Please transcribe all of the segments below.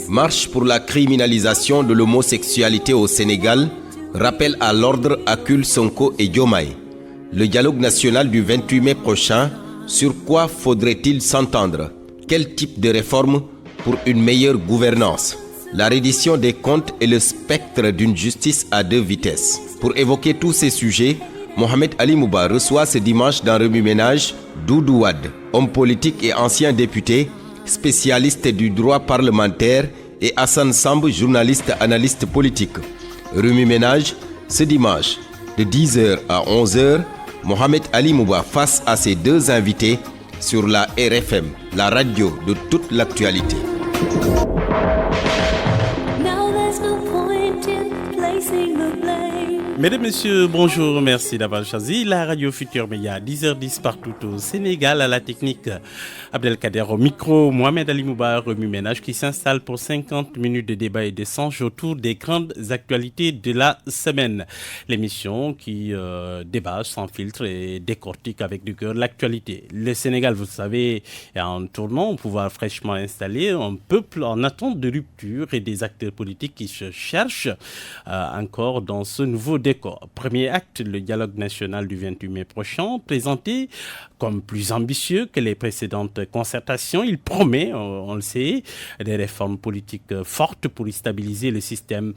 Marche pour la criminalisation de l'homosexualité au Sénégal, rappel à l'ordre accule Sonko et Diomaye. Le dialogue national du 28 mai prochain, sur quoi faudrait-il s'entendre? Quel type de réforme pour une meilleure gouvernance? La reddition des comptes et le spectre d'une justice à deux vitesses. Pour évoquer tous ces sujets, Mohamed Ali Mouba reçoit ce dimanche dans Remue Ménage Doudou Wade, homme politique et ancien député, spécialiste du droit parlementaire, et Hassan Samb, journaliste analyste politique. Remue Ménage, ce dimanche, de 10h à 11h, Mohamed Ali Mouba face à ses deux invités sur la RFM, la radio de toute l'actualité. Mesdames, Messieurs, bonjour, merci d'avoir choisi la radio Futur Média, 10h10 partout au Sénégal, à la technique Abdelkader au micro, Mohamed Ali Mouba, Remue Ménage qui s'installe pour 50 minutes de débat et d'échange autour des grandes actualités de la semaine. L'émission qui débat sans filtre et décortique avec du cœur l'actualité. Le Sénégal, vous le savez, est en tournant, au pouvoir fraîchement installé, un peuple en attente de rupture et des acteurs politiques qui se cherchent encore dans ce nouveau décor. Premier acte, le dialogue national du 28 mai prochain, présenté comme plus ambitieux que les précédentes concertations. Il promet, on le sait, des réformes politiques fortes pour stabiliser le système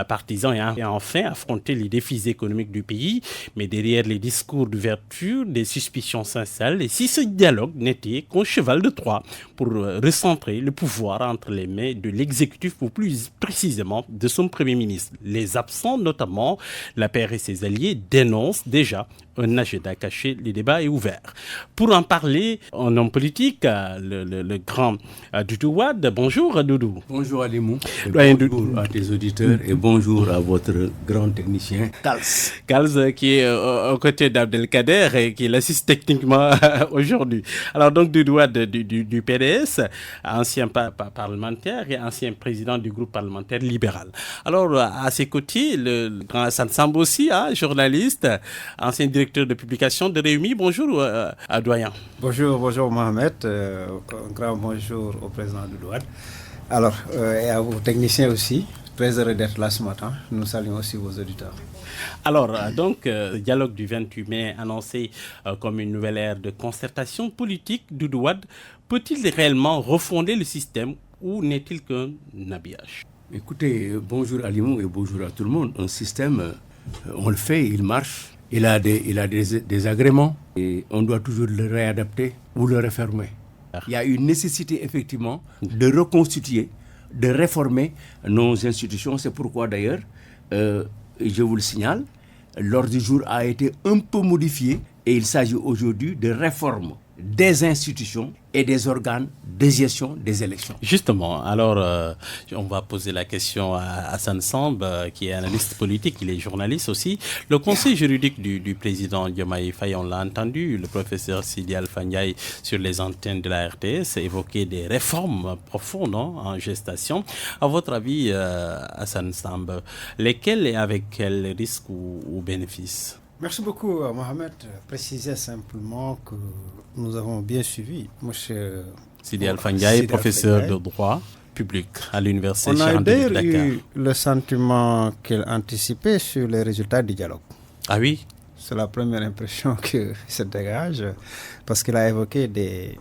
partisan et enfin affronter les défis économiques du pays. Mais derrière les discours d'ouverture, des suspicions s'installent. Et si ce dialogue n'était qu'un cheval de Troie pour recentrer le pouvoir entre les mains de l'exécutif, ou plus précisément de son Premier ministre, les absents notamment, la paire et ses alliés dénoncent déjà un agenda caché. Le débat est ouvert. Pour en parler, un homme politique, le grand Doudou Wade. Bonjour Doudou. Bonjour Alimou, bonjour à tes auditeurs et bonjour à votre grand technicien Kals. Kals qui est aux côtés d'Abdelkader et qui l'assiste techniquement aujourd'hui. Alors donc Doudou Wade du PDS, ancien parlementaire et ancien président du groupe parlementaire libéral. Alors à ses côtés, le grand Hassan Samb aussi, journaliste, ancien directeur de publication de Réumi. Bonjour à doyen. Bonjour Mohamed, un grand bonjour au président Doudou Wade. Alors, et à vos techniciens aussi, très heureux d'être là ce matin. Nous saluons aussi vos auditeurs. Alors, donc, dialogue du 28 mai annoncé comme une nouvelle ère de concertation politique, Doudou Wade peut-il réellement refonder le système ou n'est-il qu'un habillage? Écoutez, bonjour Alimou et bonjour à tout le monde. Un système, on le fait, il marche. Il a des agréments et on doit toujours le réadapter ou le réformer. Il y a une nécessité effectivement de reconstituer, de réformer nos institutions. C'est pourquoi d'ailleurs, je vous le signale, l'ordre du jour a été un peu modifié et il s'agit aujourd'hui de réforme des institutions et des organes de gestion des élections. Justement, alors on va poser la question à Hassan Samb, qui est analyste politique, il est journaliste aussi. Le conseil juridique du président Diomaye Faye, on l'a entendu, le professeur Sidi Alpha Ndiaye sur les antennes de la RTS évoquer des réformes profondes en gestation. À votre avis, Hassan Samb, lesquels et avec quels risques ou bénéfices? Merci beaucoup, Mohamed. Préciser simplement que nous avons bien suivi monsieur Sidi Alpha Ndiaye, professeur de droit public à l'université Cheikh Anta Diop de Dakar. On a d'ailleurs eu le sentiment qu'il anticipait sur les résultats du dialogue. Ah oui? C'est la première impression que se dégage, parce qu'il a évoqué des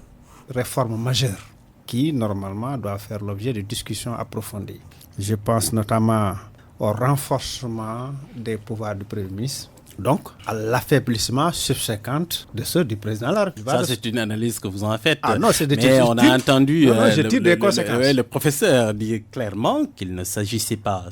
réformes majeures qui, normalement, doivent faire l'objet de discussions approfondies. Je pense notamment au renforcement des pouvoirs du Premier ministre, donc à l'affaiblissement subséquent de ceux du président de la République. Ça, c'est une analyse que vous en faites. Ah non, c'est des Mais on a entendu le professeur dire clairement qu'il ne s'agissait pas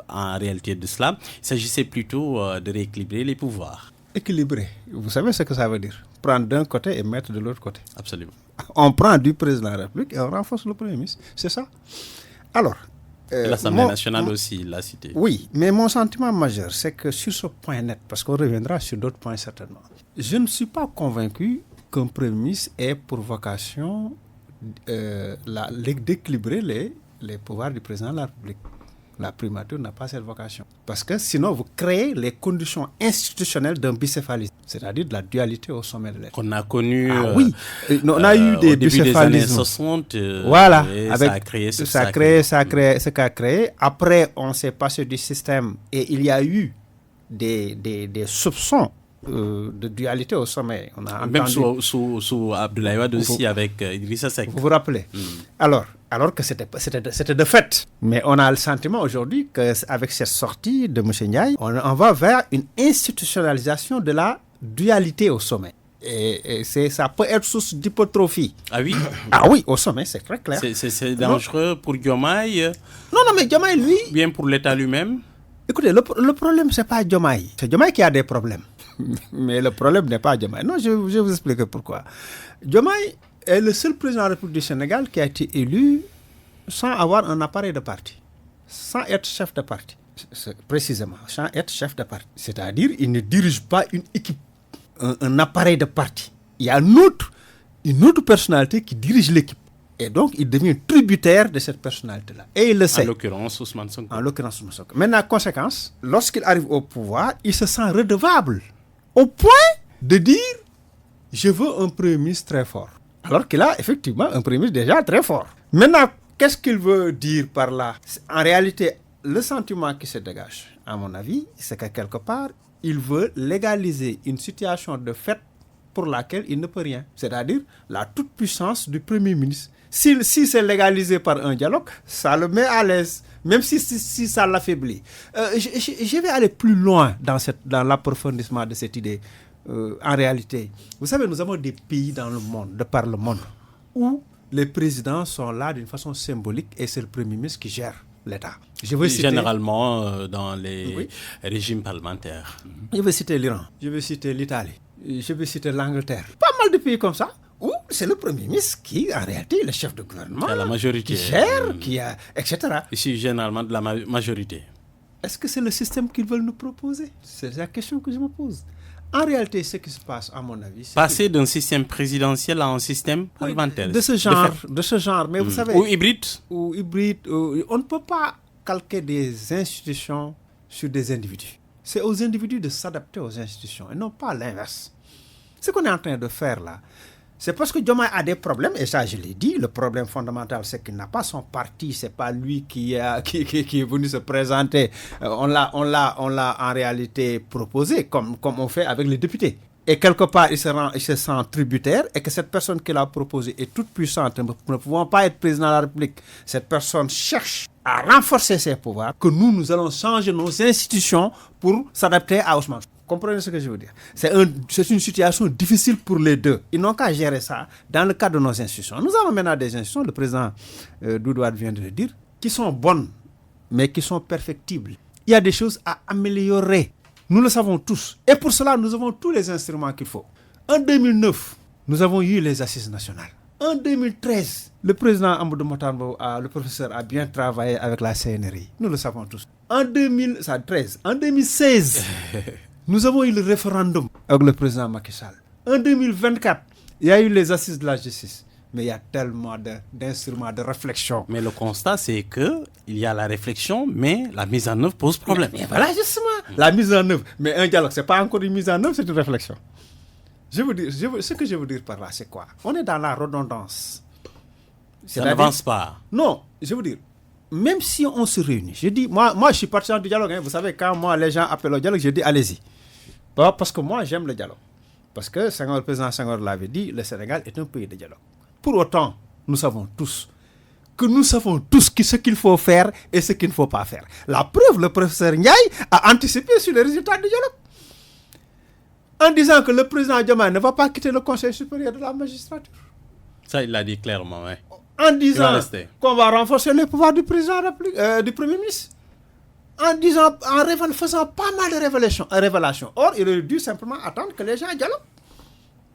en réalité de cela. Il s'agissait plutôt de rééquilibrer les pouvoirs. Équilibrer, vous savez ce que ça veut dire? Prendre d'un côté et mettre de l'autre côté. Absolument. On prend du président de la République et on renforce le Premier ministre. C'est ça. Alors, l'Assemblée nationale aussi l'a cité. Oui, mais mon sentiment majeur, c'est que sur ce point net, parce qu'on reviendra sur d'autres points certainement, je ne suis pas convaincu qu'un Premier ministre ait pour vocation d'équilibrer les pouvoirs du président de la République. La primature n'a pas cette vocation. Parce que sinon, vous créez les conditions institutionnelles d'un bicéphalisme, c'est-à-dire de la dualité au sommet de l'État. Qu'on a connu oui, on a eu des bicéphalismes. Des années 60. Voilà, avec, ça a créé ce qu'a créé. Après, on s'est passé du système et il y a eu des soupçons de dualité au sommet. On a même entendu, sous Abdoulaye Wade aussi avec Idrissa Seck. Vous vous rappelez Alors que c'était de fait. Mais on a le sentiment aujourd'hui qu'avec cette sortie de M. Ndiaye, on va vers une institutionnalisation de la dualité au sommet. Et ça peut être source d'hypertrophie. Ah oui? Ah oui, au sommet, c'est très clair. C'est dangereux pour Diomaye. Non, mais Diomaye, lui... Bien pour l'État lui-même. Écoutez, le problème, ce n'est pas Diomaye. C'est Diomaye qui a des problèmes. Mais le problème n'est pas Diomaye. Non, je vais vous expliquer pourquoi. Diomaye est le seul président de la République du Sénégal qui a été élu sans avoir un appareil de parti, sans être chef de parti, précisément, sans être chef de parti. C'est-à-dire, il ne dirige pas une équipe, un appareil de parti. Il y a une autre personnalité qui dirige l'équipe. Et donc, il devient tributaire de cette personnalité-là. Et il le sait. En l'occurrence, Ousmane Sonko. Maintenant, conséquence, lorsqu'il arrive au pouvoir, il se sent redevable au point de dire « je veux un Premier ministre très fort ». Alors qu'il a effectivement un Premier ministre déjà très fort. Maintenant, qu'est-ce qu'il veut dire par là? En réalité, le sentiment qui se dégage, à mon avis, c'est que quelque part, il veut légaliser une situation de fait pour laquelle il ne peut rien. C'est-à-dire la toute-puissance du Premier ministre. Si c'est légalisé par un dialogue, ça le met à l'aise, même si ça l'affaiblit. Je vais aller plus loin dans l'approfondissement de cette idée. En réalité, vous savez, nous avons des pays dans le monde, de par le monde, où les présidents sont là d'une façon symbolique et c'est le Premier ministre qui gère l'État. Généralement dans les régimes parlementaires. Je vais citer l'Iran, je vais citer l'Italie, je vais citer l'Angleterre. Pas mal de pays comme ça, où c'est le Premier ministre qui, en réalité, est le chef de gouvernement, la majorité, qui gère, etc. Ici, généralement de la majorité. Est-ce que c'est le système qu'ils veulent nous proposer? C'est la question que je me pose. En réalité, ce qui se passe, à mon avis... Passer d'un système présidentiel à un système parlementaire. De ce genre. Mais vous savez... Ou hybride. On ne peut pas calquer des institutions sur des individus. C'est aux individus de s'adapter aux institutions et non pas l'inverse. Ce qu'on est en train de faire là, c'est parce que Diomaye a des problèmes, et ça je l'ai dit, le problème fondamental c'est qu'il n'a pas son parti, c'est pas lui qui est venu se présenter. On l'a en réalité proposé, comme on fait avec les députés. Et quelque part, il se sent tributaire, et que cette personne qu'il a proposée est toute puissante, nous ne pouvons pas être président de la République. Cette personne cherche à renforcer ses pouvoirs, que nous allons changer nos institutions pour s'adapter à Ousmane. Comprenez ce que je veux dire? C'est une situation difficile pour les deux. Ils n'ont qu'à gérer ça dans le cadre de nos institutions. Nous avons maintenant des institutions, le président Doudou Wade vient de le dire, qui sont bonnes, mais qui sont perfectibles. Il y a des choses à améliorer. Nous le savons tous. Et pour cela, nous avons tous les instruments qu'il faut. En 2009, nous avons eu les assises nationales. En 2013, le président Amadou Motambo, le professeur, a bien travaillé avec la CNRI. Nous le savons tous. En 2016, nous avons eu le référendum avec le président Macky Sall. En 2024, il y a eu les assises de la justice. Mais il y a tellement d'instruments de réflexion. Mais le constat, c'est qu'il y a la réflexion, mais la mise en œuvre pose problème. Mais voilà, justement, la mise en œuvre. Mais un dialogue, ce n'est pas encore une mise en œuvre, c'est une réflexion. Ce que je veux dire par là, c'est quoi? On est dans la redondance. Ça n'avance pas. Non, je veux dire, même si on se réunit, je dis, moi je suis partisan du dialogue. Hein, vous savez, quand moi les gens appellent au dialogue, je dis allez-y. Parce que moi j'aime le dialogue. Parce que le président Senghor l'avait dit, le Sénégal est un pays de dialogue. Pour autant, nous savons tous ce qu'il faut faire et ce qu'il ne faut pas faire. La preuve, le professeur Ndiaye a anticipé sur les résultats du dialogue. En disant que le président Diomaye ne va pas quitter le Conseil supérieur de la magistrature. Ça, il l'a dit clairement, oui. En disant qu'on va renforcer les pouvoirs du président du Premier ministre. En faisant pas mal de révélations. Or, il aurait dû simplement attendre que les gens dialoguent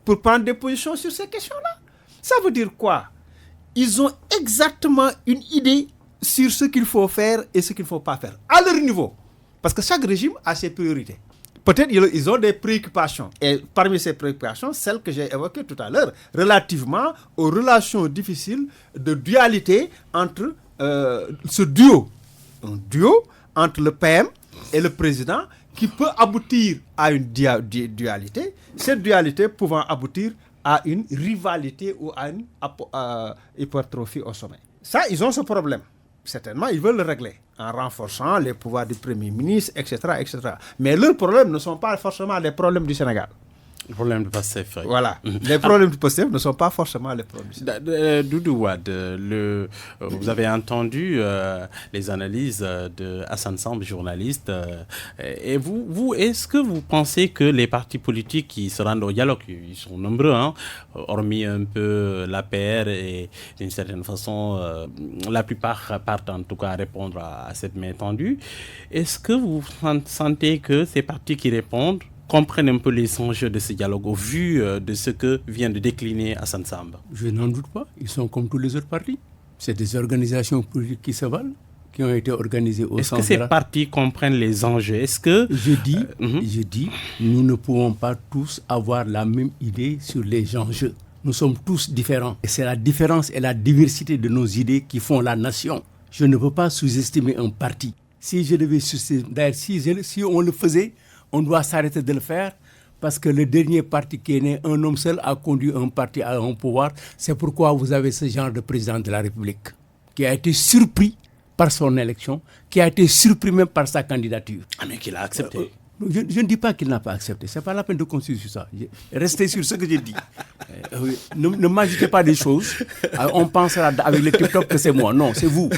pour prendre des positions sur ces questions-là. Ça veut dire quoi? Ils ont exactement une idée sur ce qu'il faut faire et ce qu'il ne faut pas faire, à leur niveau. Parce que chaque régime a ses priorités. Peut-être ils ont des préoccupations. Et parmi ces préoccupations, celles que j'ai évoquées tout à l'heure, relativement aux relations difficiles de dualité entre ce duo, un duo entre le PM et le président qui peut aboutir à une dualité, cette dualité pouvant aboutir à une rivalité ou à une hypertrophie au sommet. Ça, ils ont ce problème. Certainement, ils veulent le régler en renforçant les pouvoirs du Premier ministre, etc., etc. Mais leurs problèmes ne sont pas forcément les problèmes du Sénégal. Le problème de PASTEF. Voilà. Les problèmes du PASTEF ne sont pas forcément les problèmes du Sénégal. Doudou Wade, vous avez entendu les analyses de Hassan Samb, journaliste. Et vous, est-ce que vous pensez que les partis politiques qui se rendent au dialogue, ils sont nombreux, hein, hormis un peu l'APR et d'une certaine façon, la plupart partent en tout cas à répondre à cette main tendue. Est-ce que vous sentez que ces partis qui répondent comprennent un peu les enjeux de ce dialogue au vu de ce que vient de décliner Hassan Samb? Je n'en doute pas. Ils sont comme tous les autres partis. C'est des organisations politiques qui se valent, qui ont été organisées au Est-ce sens que ces partis comprennent les enjeux? Est-ce que... Je dis, nous ne pouvons pas tous avoir la même idée sur les enjeux. Nous sommes tous différents. Et c'est la différence et la diversité de nos idées qui font la nation. Je ne peux pas sous-estimer un parti. Si je devais sous-estimer... D'ailleurs, si on le faisait, on doit s'arrêter de le faire parce que le dernier parti qui est né, un homme seul a conduit un parti à un pouvoir. C'est pourquoi vous avez ce genre de président de la République qui a été surpris par son élection, qui a été surpris même par sa candidature. Ah, mais qu'il a accepté. Je ne dis pas qu'il n'a pas accepté. Ce n'est pas la peine de continuer sur ça. Restez sur ce que j'ai dit. Ne m'ajoutez pas des choses. On pensera avec le TikTok que c'est moi. Non, c'est vous.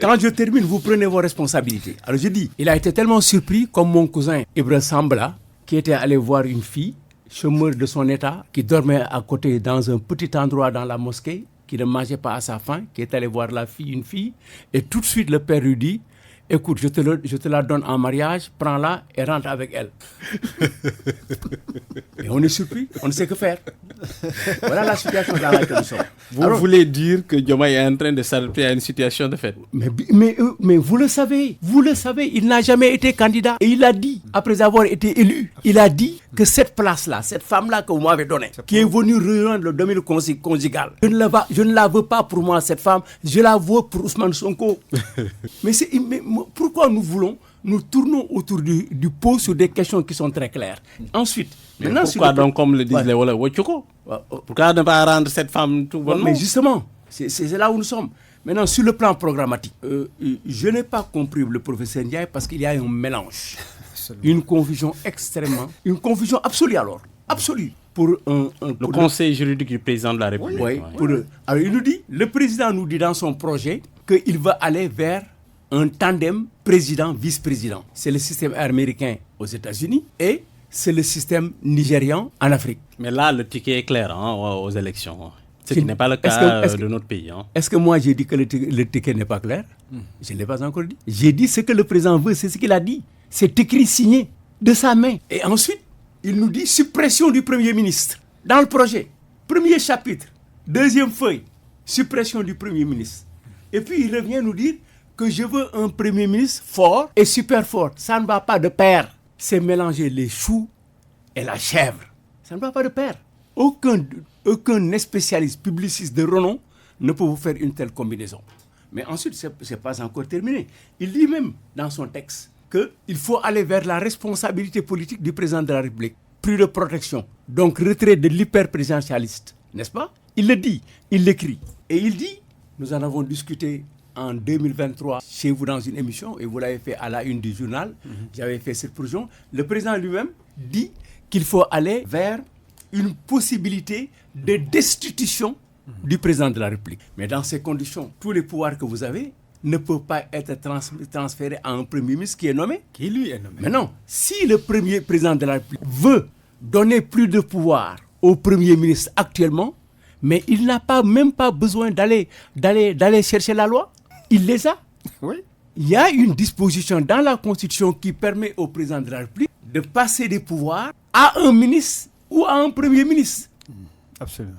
Quand je termine, vous prenez vos responsabilités. Alors je dis, il a été tellement surpris comme mon cousin Ibra Sambla, qui était allé voir une fille, chômeur de son état, qui dormait à côté dans un petit endroit dans la mosquée, qui ne mangeait pas à sa faim, qui est allé voir une fille. Et tout de suite, le père lui dit, écoute, je te la donne en mariage, prends-la et rentre avec elle. Et on est surpris, on ne sait que faire. Voilà la situation dans laquelle nous sommes. Vous voulez dire que Diomaye est en train de s'adapter à une situation de fait? Mais vous le savez, il n'a jamais été candidat. Et il a dit, après avoir été élu, il a dit que cette place-là, cette femme-là que vous m'avez donnée, qui est venue rejoindre le domaine conjugal, je ne la veux pas pour moi, cette femme, je la veux pour Ousmane Sonko. Mais pourquoi nous tournons autour du pot sur des questions qui sont très claires. Ensuite, pourquoi donc, comme le disent les Wolof, pourquoi ne pas rendre cette femme tout bonnement? Mais justement, c'est là où nous sommes. Maintenant, sur le plan programmatique, je n'ai pas compris le professeur Ndiaye parce qu'il y a un mélange. Une confusion absolue alors. Absolue. Pour le conseil juridique du président de la République. Oui. Alors il nous dit, le président nous dit dans son projet qu'il va aller vers un tandem président-vice-président. C'est le système américain aux États-Unis et c'est le système nigérian en Afrique. Mais là, le ticket est clair aux élections. Ce qui n'est pas le cas de notre pays. Est-ce que moi j'ai dit que le ticket n'est pas clair? Je ne l'ai pas encore dit. J'ai dit ce que le président veut, c'est ce qu'il a dit. C'est écrit, signé de sa main. Et ensuite, il nous dit suppression du Premier ministre. Dans le projet, premier chapitre, deuxième feuille, suppression du Premier ministre. Et puis il revient nous dire que je veux un Premier ministre fort et super fort. Ça ne va pas de pair. C'est mélanger les choux et la chèvre. Ça ne va pas de pair. Aucun spécialiste publiciste de renom ne peut vous faire une telle combinaison. Mais ensuite, ce n'est pas encore terminé. Il dit même dans son texte qu'il faut aller vers la responsabilité politique du président de la République. Plus de protection. Donc retrait de l'hyper-présidentialiste. N'est-ce pas? Il le dit, il l'écrit. Et il dit, nous en avons discuté en 2023 chez vous dans une émission et vous l'avez fait à la une du journal. J'avais fait cette proposition. Le président lui-même dit qu'il faut aller vers une possibilité de destitution du président de la République. Mais dans ces conditions, tous les pouvoirs que vous avez ne peuvent pas être transférés à un Premier ministre qui est nommé. Qui lui est nommé. Mais non, si le premier président de la République veut donner plus de pouvoir au Premier ministre actuellement, mais il n'a même pas besoin d'aller chercher la loi. Il les a. Oui. Il y a une disposition dans la Constitution qui permet au président de la République de passer des pouvoirs à un ministre ou à un Premier ministre. Absolument.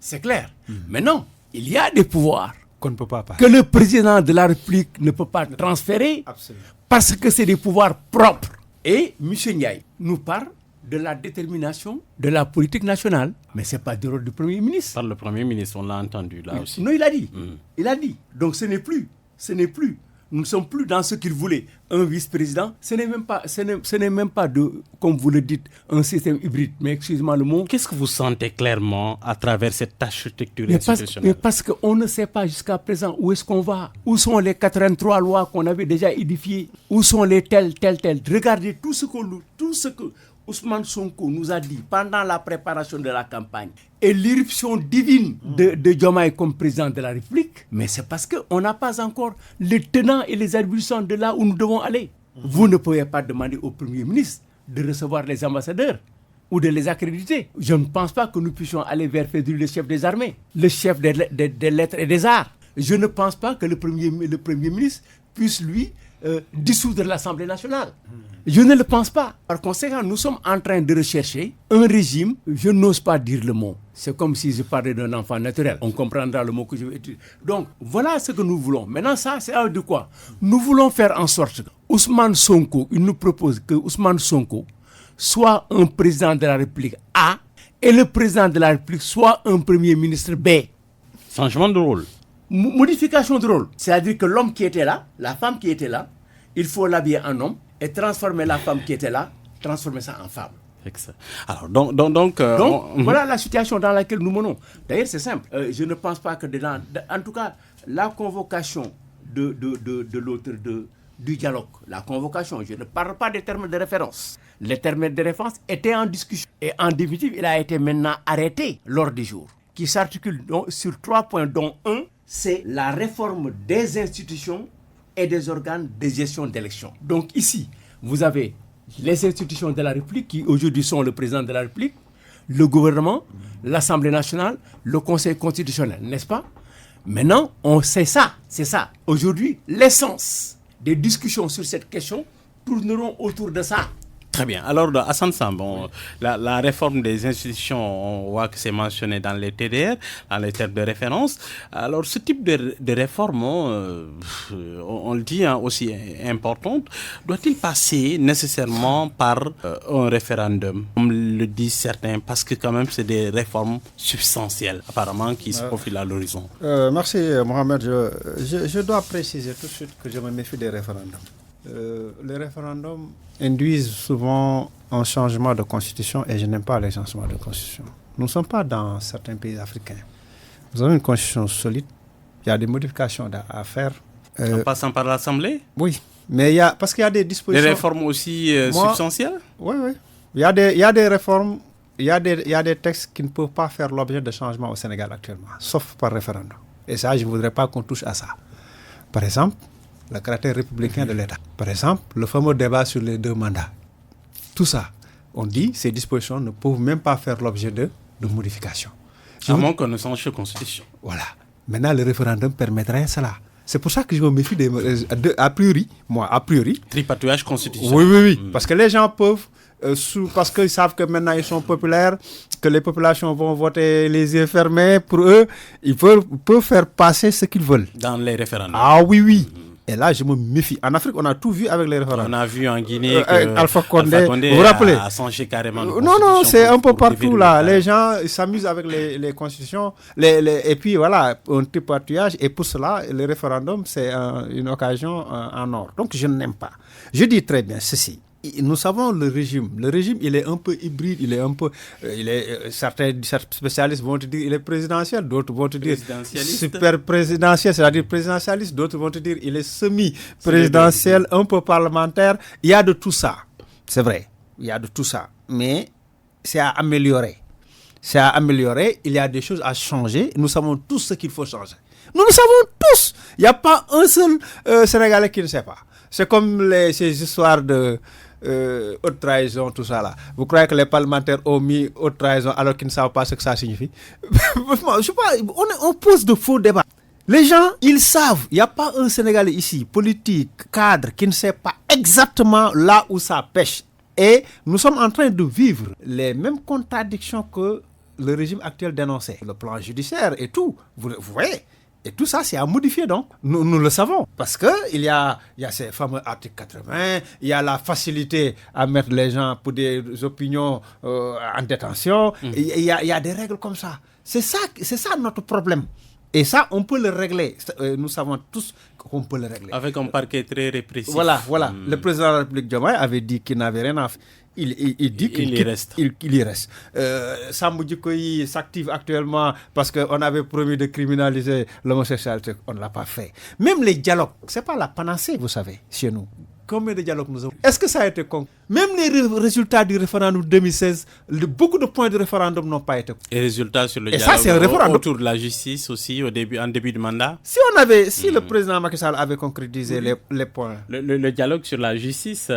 C'est clair. Mais non, il y a des pouvoirs qu'on ne peut pas que le président de la République ne peut pas transférer. Absolument. Parce que c'est des pouvoirs propres. Et M. Ndiaye nous parle de la détermination de la politique nationale. Mais ce n'est pas du rôle du Premier ministre. Par le Premier ministre, on l'a entendu là aussi. Non, il a dit. Il a dit. Donc ce n'est plus Nous ne sommes plus dans ce qu'il voulait. Un vice-président, ce n'est même pas comme vous le dites, un système hybride. Mais excusez-moi le mot. Qu'est-ce que vous sentez clairement à travers cette architecture Mais institutionnelle? parce qu'on ne sait pas jusqu'à présent où est-ce qu'on va. Où sont les 83 lois qu'on avait déjà édifiées? Où sont les telles. Regardez tout ce que Ousmane Sonko nous a dit pendant la préparation de la campagne et l'irruption divine de Diomaye comme président de la République. Mais c'est parce qu'on n'a pas encore les tenants et les aboutissants de là où nous devons aller. Vous ne pouvez pas demander au Premier ministre de recevoir les ambassadeurs ou de les accréditer. Je ne pense pas que nous puissions aller vers Fédru, le chef des armées, le chef des lettres et des arts. Je ne pense pas que le Premier ministre puisse, lui, dissoudre l'Assemblée nationale. Je ne le pense pas. Par conséquent, nous sommes en train de rechercher un régime, je n'ose pas dire le mot. C'est comme si je parlais d'un enfant naturel. On comprendra le mot que je vais utiliser. Donc, voilà ce que nous voulons. Maintenant, ça, c'est de quoi? Nous voulons faire en sorte que Ousmane Sonko, il nous propose que Ousmane Sonko soit un président de la République A et le président de la République soit un premier ministre B. Changement de rôle. Modification de rôle. C'est-à-dire que l'homme qui était là, la femme qui était là, il faut l'habiller en homme et transformer la femme qui était là, transformer ça en femme. Alors, donc voilà la situation dans laquelle nous menons. D'ailleurs, c'est simple. Je ne pense pas que en tout cas, la convocation de l'autre, du dialogue, la convocation, je ne parle pas des termes de référence. Les termes de référence étaient en discussion. Et en définitive, il a été maintenant arrêté lors du jour, qui s'articule sur 3 points, dont un, c'est la réforme des institutions et des organes de gestion d'élection. Donc ici, vous avez les institutions de la République qui aujourd'hui sont le président de la République, le gouvernement, l'Assemblée nationale, le Conseil constitutionnel, n'est-ce pas? Maintenant, c'est ça. Aujourd'hui, l'essence des discussions sur cette question tourneront autour de ça. Très bien. Alors, Hassan Samb, la réforme des institutions, on voit que c'est mentionné dans les TDR, dans les termes de référence. Alors, ce type de réforme, on le dit aussi importante, doit-il passer nécessairement par un référendum, comme le disent certains, parce que quand même, c'est des réformes substantielles, apparemment, qui se profilent à l'horizon. Merci, Mohamed. Je dois préciser tout de suite que je me méfie des référendums. Les référendums induisent souvent un changement de constitution et je n'aime pas les changements de constitution. Nous ne sommes pas dans certains pays africains. Nous avons une constitution solide, il y a des modifications à faire. En passant par l'Assemblée? Oui, mais parce qu'il y a des dispositions... Des réformes aussi substantielles? Oui. Il y a des réformes, il y a des textes qui ne peuvent pas faire l'objet de changements au Sénégal actuellement, sauf par référendum. Et ça, je ne voudrais pas qu'on touche à ça. Par exemple, le caractère républicain de l'État. Par exemple, le fameux débat sur les 2 mandats. Tout ça, on dit, ces dispositions ne peuvent même pas faire l'objet de modifications. À moins qu'on ne change de constitution. Voilà. Maintenant, le référendum permettrait cela. C'est pour ça que je me méfie a priori. Tripatouillage constitutionnel. Oui. Parce que les gens peuvent, parce qu'ils savent que maintenant ils sont populaires, que les populations vont voter les yeux fermés, pour eux, ils peuvent faire passer ce qu'ils veulent. Dans les référendums. Ah oui. Et là, je me méfie. En Afrique, on a tout vu avec les référendums. On a vu en Guinée Alpha Condé, vous vous rappelez, a changé carrément. Non, c'est un peu partout là. Les gens s'amusent avec les constitutions. Et puis voilà, un tripatouillage. Et pour cela, le référendum, c'est une occasion en or. Donc, je n'aime pas. Je dis très bien ceci. Nous savons le régime. Le régime, il est un peu hybride, certains spécialistes vont te dire il est présidentiel, d'autres vont te dire super présidentiel, c'est-à-dire présidentialiste, d'autres vont te dire il est semi-présidentiel, un peu parlementaire. Il y a de tout ça, c'est vrai, il y a de tout ça, mais c'est à améliorer. Il y a des choses à changer, nous savons tous ce qu'il faut changer. Nous le savons tous. Il n'y a pas un seul Sénégalais qui ne sait pas. C'est comme ces histoires de haute trahison, tout ça là. Vous croyez que les parlementaires ont mis haute trahison alors qu'ils ne savent pas ce que ça signifie? Je sais pas, on pose de faux débats. Les gens, ils savent. Il n'y a pas un Sénégalais ici, politique, cadre, qui ne sait pas exactement là où ça pêche. Et nous sommes en train de vivre les mêmes contradictions que le régime actuel dénonçait. Le plan judiciaire et tout, vous voyez. Et tout ça, c'est à modifier, donc. Nous le savons. Parce qu'il y a ces fameux articles 80, il y a la facilité à mettre les gens pour des opinions en détention. Il y a des règles comme ça. C'est ça notre problème. Et ça, on peut le régler. Nous savons tous qu'on peut le régler. Avec un parquet très répressif. Voilà. Le président de la République Diomaye avait dit qu'il n'avait rien à faire. Il dit qu'il y reste. Il y reste. Sambou Djikoyi s'active actuellement parce qu'on avait promis de criminaliser l'homosexualité. On ne l'a pas fait. Même les dialogues, ce n'est pas la panacée, vous savez, chez nous. Combien de dialogues nous avons? Est-ce que ça a été conclu? Même les résultats du référendum 2016, beaucoup de points de référendum n'ont pas été conclus. Et résultats sur le dialogue ça, c'est un référendum. Autour de la justice aussi, en début de mandat? Si le président Macky Sall avait concrétisé les points. Le dialogue sur la justice,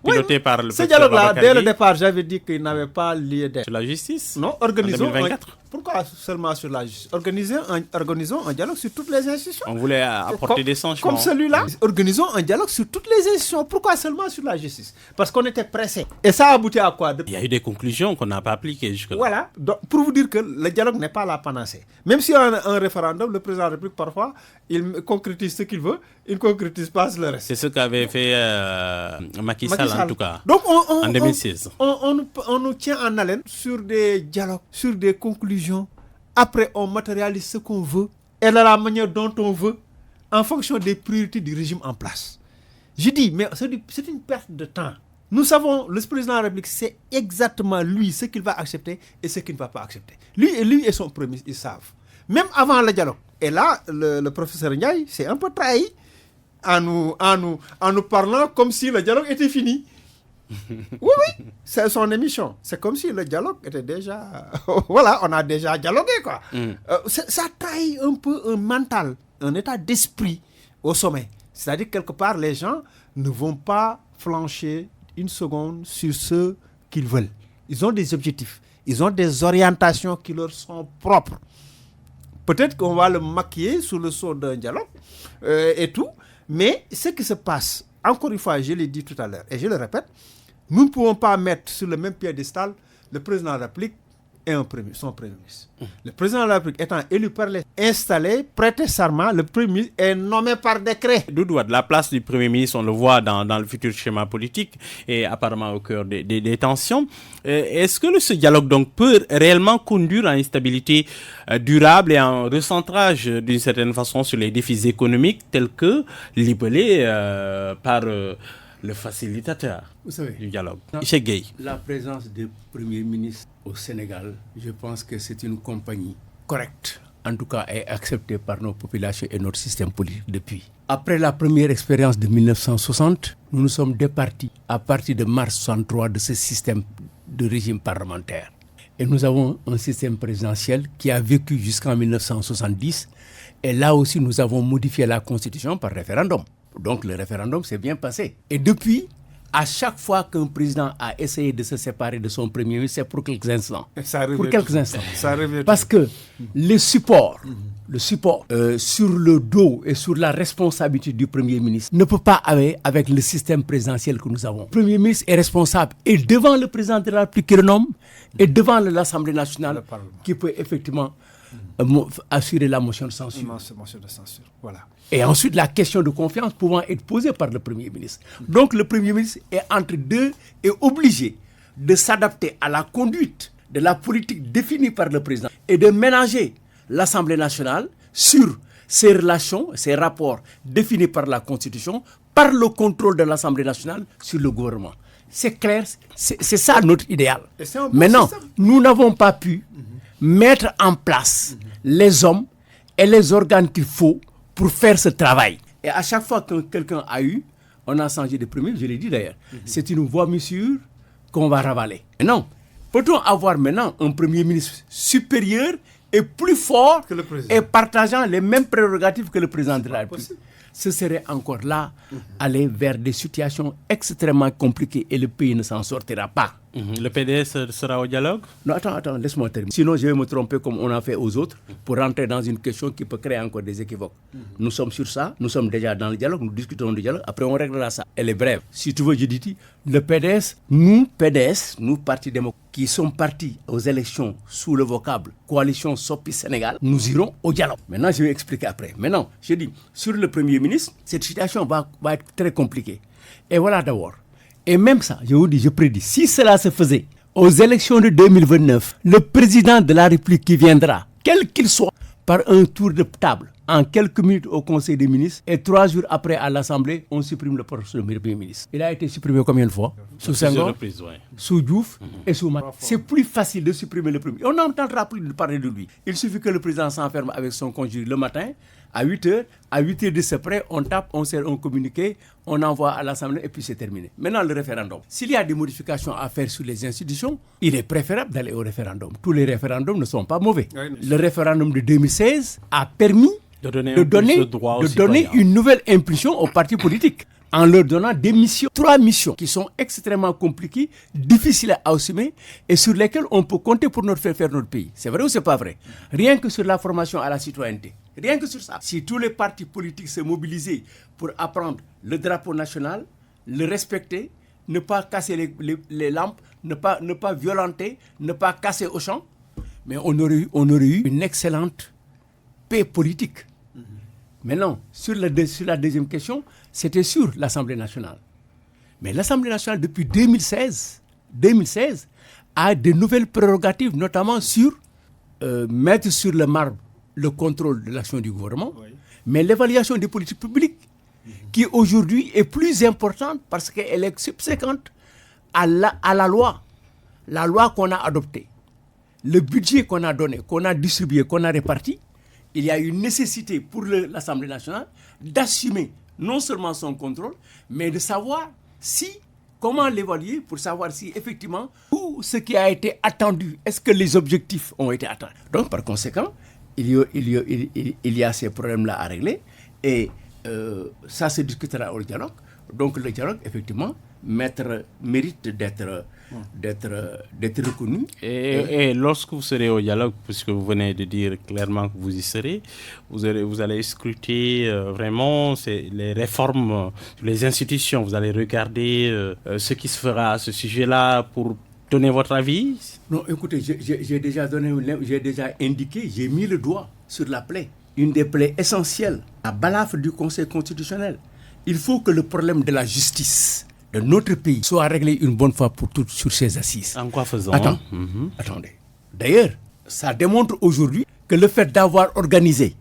piloté par le ce dialogue-là, dès le départ, j'avais dit qu'il n'avait pas lieu d'être. Sur la justice? Non, organisons. En 2024. Pourquoi seulement sur la justice? Organisons un dialogue sur toutes les institutions. On voulait apporter des changements. Comme celui-là. Organisons un dialogue sur toutes les institutions. Pourquoi seulement sur la justice? Parce qu'on était pressé. Et ça a abouti à quoi? Il y a eu des conclusions qu'on n'a pas appliquées jusque-là. Voilà. Donc, pour vous dire que le dialogue n'est pas la panacée. Même si on a un référendum, le président de la République, parfois, il concrétise ce qu'il veut, il ne concrétise pas le reste. C'est ce qu'avait fait Macky Sall, en tout cas, donc en 2016. On nous tient en haleine sur des dialogues, sur des conclusions. Après, on matérialise ce qu'on veut et de la manière dont on veut en fonction des priorités du régime en place. Je dis, mais c'est une perte de temps. Nous savons, le président de la République, c'est exactement lui ce qu'il va accepter et ce qu'il ne va pas accepter. Lui et son premier ministre, ils savent. Même avant le dialogue. Et là, le professeur Ndiaye s'est un peu trahi en nous parlant comme si le dialogue était fini. Oui, c'est son émission. C'est comme si le dialogue était déjà... voilà, on a déjà dialogué, quoi. Ça trahit un peu un mental, un état d'esprit au sommet. C'est-à-dire que quelque part, les gens ne vont pas flancher une seconde sur ce qu'ils veulent. Ils ont des objectifs. Ils ont des orientations qui leur sont propres. Peut-être qu'on va le maquiller sous le sceau d'un dialogue et tout. Mais ce qui se passe, encore une fois, je l'ai dit tout à l'heure, et je le répète, nous ne pouvons pas mettre sur le même piédestal le président de la République et son premier ministre. Le président de la République étant élu par les installés, prêté serment, le premier ministre est nommé par décret. Doudou, de la place du premier ministre, on le voit dans le futur schéma politique et apparemment au cœur des tensions. Est-ce que ce dialogue donc peut réellement conduire à une stabilité durable et à un recentrage d'une certaine façon sur les défis économiques tels que libellés par... le facilitateur du dialogue, Cheikh Gueye. La présence du Premier ministre au Sénégal, je pense que c'est une compagnie correcte, en tout cas est acceptée par nos populations et notre système politique depuis. Après la première expérience de 1960, nous nous sommes départis à partir de mars 1963 de ce système de régime parlementaire. Et nous avons un système présidentiel qui a vécu jusqu'en 1970. Et là aussi, nous avons modifié la Constitution par référendum. Donc le référendum s'est bien passé. Et depuis, à chaque fois qu'un président a essayé de se séparer de son premier ministre, c'est pour quelques instants. Parce que le support sur le dos et sur la responsabilité du premier ministre ne peut pas aller avec le système présidentiel que nous avons. Le premier ministre est responsable et devant le président de la République qui le nomme et devant l'Assemblée nationale qui peut effectivement assurer la motion de censure. Voilà. Et ensuite, la question de confiance pouvant être posée par le Premier ministre. Donc, le Premier ministre est entre deux et obligé de s'adapter à la conduite de la politique définie par le président et de ménager l'Assemblée nationale sur ses relations, ses rapports définis par la Constitution, par le contrôle de l'Assemblée nationale sur le gouvernement. C'est clair, c'est ça notre idéal. Maintenant, nous n'avons pas pu mettre en place les hommes et les organes qu'il faut pour faire ce travail. Et à chaque fois que quelqu'un a eu, on a changé de premier, je l'ai dit d'ailleurs, c'est une vomissure qu'on va ravaler. Non, peut-on avoir maintenant un premier ministre supérieur et plus fort que le président et partageant les mêmes prérogatives que le président de la République? Ce serait encore là aller vers des situations extrêmement compliquées et le pays ne s'en sortira pas. Le PDS sera au dialogue? Non, attends, laisse-moi terminer. Sinon, je vais me tromper comme on a fait aux autres pour rentrer dans une question qui peut créer encore des équivoques. Nous sommes sur ça, nous sommes déjà dans le dialogue, nous discutons du dialogue, après on réglera ça. Elle est brève. Si tu veux, je dis, le PDS, nous, Parti démocrate, qui sommes partis aux élections sous le vocable Coalition Sopi Sénégal, nous irons au dialogue. Maintenant, je vais expliquer après. Maintenant, je dis, sur le Premier ministre, cette situation va être très compliquée. Et voilà d'abord. Et même ça, je vous dis, je prédis, si cela se faisait aux élections de 2029, le président de la République qui viendra, quel qu'il soit, par un tour de table, en quelques minutes au Conseil des ministres, et 3 jours après à l'Assemblée, on supprime le poste de Premier ministre. Il a été supprimé combien de fois? Sous Senghor, sous Diouf et sous Macky. C'est plus facile de supprimer le Premier. On n'entendra plus parler de lui. Il suffit que le président s'enferme avec son conjoint le matin, à 8h, à 8h de ce près, on tape, on sert un communiqué, on envoie à l'Assemblée et puis c'est terminé. Maintenant, le référendum. S'il y a des modifications à faire sur les institutions, il est préférable d'aller au référendum. Tous les référendums ne sont pas mauvais. Le référendum de 2016 a permis de donner une nouvelle impulsion aux partis politiques en leur donnant des missions, 3 missions qui sont extrêmement compliquées, difficiles à assumer et sur lesquelles on peut compter pour nous faire notre pays. C'est vrai ou c'est pas vrai? Rien que sur la formation à la citoyenneté. Rien que sur ça. Si tous les partis politiques se mobilisaient pour apprendre le drapeau national, le respecter, ne pas casser les lampes, ne pas violenter, ne pas casser au champ, mais on aurait eu une excellente paix politique. Maintenant, sur la deuxième question, c'était sur l'Assemblée nationale. Mais l'Assemblée nationale, depuis 2016, a de nouvelles prérogatives, notamment sur mettre sur le marbre le contrôle de l'action du gouvernement, mais l'évaluation des politiques publiques, qui aujourd'hui est plus importante parce qu'elle est subséquente à la loi qu'on a adoptée. Le budget qu'on a donné, qu'on a distribué, qu'on a réparti, il y a une nécessité pour l'Assemblée nationale d'assumer non seulement son contrôle, mais de savoir comment l'évaluer pour savoir si effectivement tout ce qui a été attendu, est-ce que les objectifs ont été atteints. Donc par conséquent, il y a ces problèmes-là à régler et ça se discutera au dialogue. Donc le dialogue, effectivement, mérite d'être reconnu. Et lorsque vous serez au dialogue, puisque vous venez de dire clairement que vous y serez, vous allez scruter vraiment les réformes, les institutions. Vous allez regarder ce qui se fera à ce sujet-là pour donner votre avis. Non, écoutez, j'ai déjà indiqué, j'ai mis le doigt sur la plaie. Une des plaies essentielles, la balafre du Conseil constitutionnel. Il faut que le problème de la justice de notre pays soit réglé une bonne fois pour toutes sur ses assises. En quoi faisant? Attendez. D'ailleurs, ça démontre aujourd'hui que le fait d'avoir organisé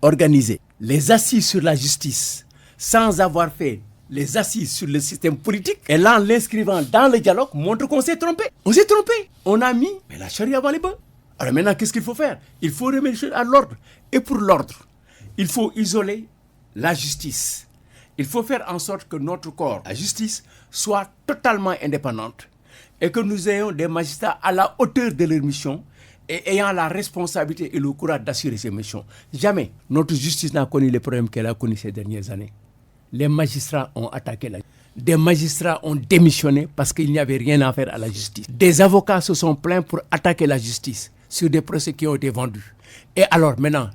les assises sur la justice sans avoir fait les assises sur le système politique et là, en l'inscrivant dans le dialogue, montre qu'on s'est trompé. On s'est trompé. On a mis la charrue avant les bœufs. Alors maintenant, qu'est-ce qu'il faut faire? Il faut remettre les choses à l'ordre. Et pour l'ordre, il faut isoler la justice. Il faut faire en sorte que notre corps, la justice, soit totalement indépendante et que nous ayons des magistrats à la hauteur de leur mission et ayant la responsabilité et le courage d'assurer ces missions. Jamais notre justice n'a connu les problèmes qu'elle a connus ces dernières années. Les magistrats ont attaqué la justice. Des magistrats ont démissionné parce qu'il n'y avait rien à faire à la justice. Des avocats se sont plaints pour attaquer la justice sur des procès qui ont été vendus. Et alors maintenant,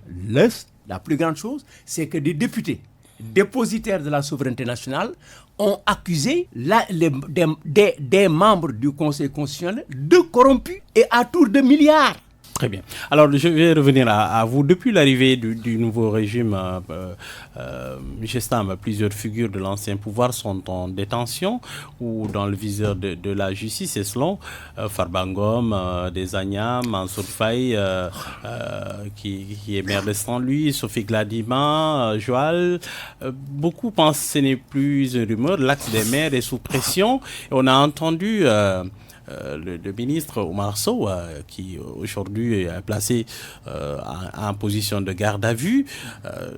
la plus grande chose, c'est que des députés dépositaires de la souveraineté nationale ont accusé des membres du Conseil constitutionnel de corrompus et à tour de milliards. Très bien. Alors, je vais revenir à vous. Depuis l'arrivée du nouveau régime, M. Stam, plusieurs figures de l'ancien pouvoir sont en détention ou dans le viseur de la justice. Et selon Farba Ngom, Desagna, Mansour Faye, qui est maire de Saint-Louis, Sophie Gladima, Joal, beaucoup pensent que ce n'est plus une rumeur. L'axe des maires est sous pression. Et on a entendu le ministre Oumar Sow, qui aujourd'hui est placé en position de garde à vue,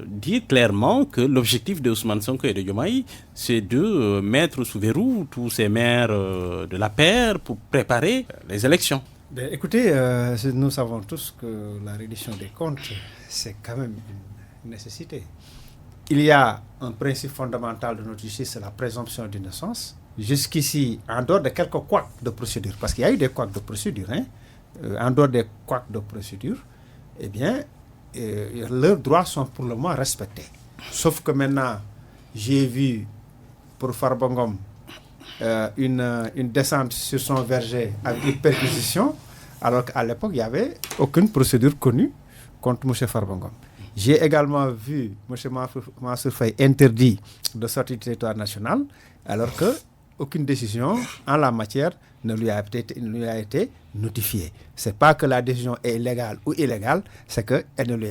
dit clairement que l'objectif de Ousmane Sonko et de Diomaye, c'est de mettre sous verrou tous ces maires de la paire pour préparer les élections. Ben, écoutez, nous savons tous que la reddition des comptes, c'est quand même une nécessité. Il y a un principe fondamental de notre justice, c'est la présomption d'innocence. Jusqu'ici, en dehors de quelques couacs de procédure, parce qu'il y a eu des couacs de procédure, en dehors des couacs de procédure, eh bien, leurs droits sont pour le moment respectés. Sauf que maintenant, j'ai vu pour Farba Ngom une descente sur son verger avec une perquisition, alors qu'à l'époque, il n'y avait aucune procédure connue contre M. Farba Ngom. J'ai également vu M. Mansour Faye interdit de sortir du territoire national, alors que aucune décision en la matière ne lui a été notifiée. Ce n'est pas que la décision est légale ou illégale, c'est qu'elle ne lui